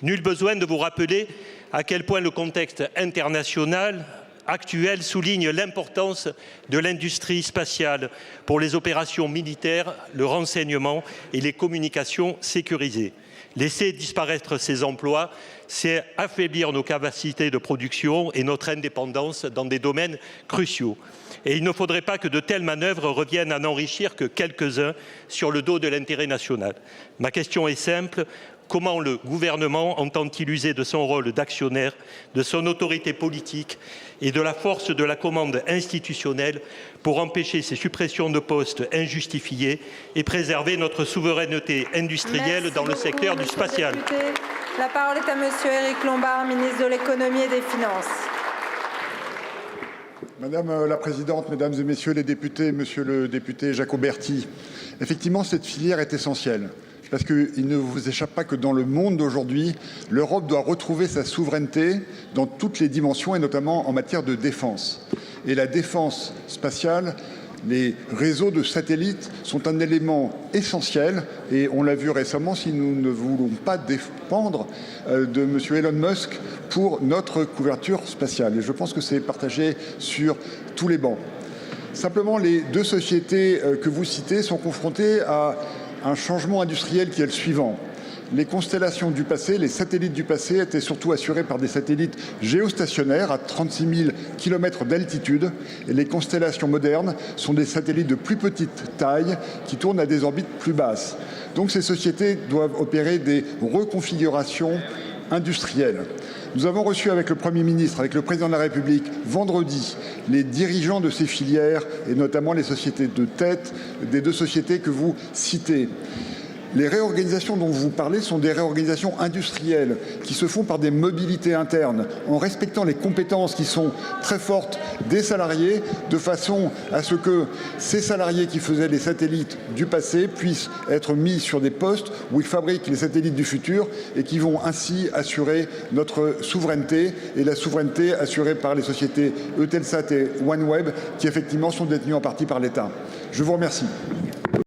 Nul besoin de vous rappeler à quel point le contexte international actuel souligne l'importance de l'industrie spatiale pour les opérations militaires, le renseignement et les communications sécurisées. Laisser disparaître ces emplois, c'est affaiblir nos capacités de production et notre indépendance dans des domaines cruciaux. Et il ne faudrait pas que de telles manœuvres reviennent à n'enrichir que quelques-uns sur le dos de l'intérêt national. Ma question est simple. Comment le gouvernement entend-il user de son rôle d'actionnaire, de son autorité politique et de la force de la commande institutionnelle pour empêcher ces suppressions de postes injustifiées et préserver notre souveraineté industrielle dans le secteur du spatial? La parole est à Monsieur Éric Lombard, ministre de l'Économie et des Finances. Madame la Présidente, Mesdames et Messieurs les députés, Monsieur le député Jacoberti, effectivement, cette filière est essentielle. Parce qu'il ne vous échappe pas que dans le monde d'aujourd'hui, l'Europe doit retrouver sa souveraineté dans toutes les dimensions et notamment en matière de défense. Et la défense spatiale, les réseaux de satellites sont un élément essentiel et on l'a vu récemment si nous ne voulons pas dépendre de M. Elon Musk pour notre couverture spatiale. Et je pense que c'est partagé sur tous les bancs. Simplement, les deux sociétés que vous citez sont confrontées à un changement industriel qui est le suivant. Les constellations du passé, les satellites du passé étaient surtout assurés par des satellites géostationnaires à 36 000 km d'altitude. Et les constellations modernes sont des satellites de plus petite taille qui tournent à des orbites plus basses. Donc ces sociétés doivent opérer des reconfigurations industrielles. Nous avons reçu avec le Premier ministre, avec le Président de la République, vendredi, les dirigeants de ces filières, et notamment les sociétés de tête des deux sociétés que vous citez. Les réorganisations dont vous parlez sont des réorganisations industrielles qui se font par des mobilités internes, en respectant les compétences qui sont très fortes des salariés, de façon à ce que ces salariés qui faisaient les satellites du passé puissent être mis sur des postes où ils fabriquent les satellites du futur et qui vont ainsi assurer notre souveraineté et la souveraineté assurée par les sociétés Eutelsat et OneWeb qui effectivement sont détenues en partie par l'État. Je vous remercie.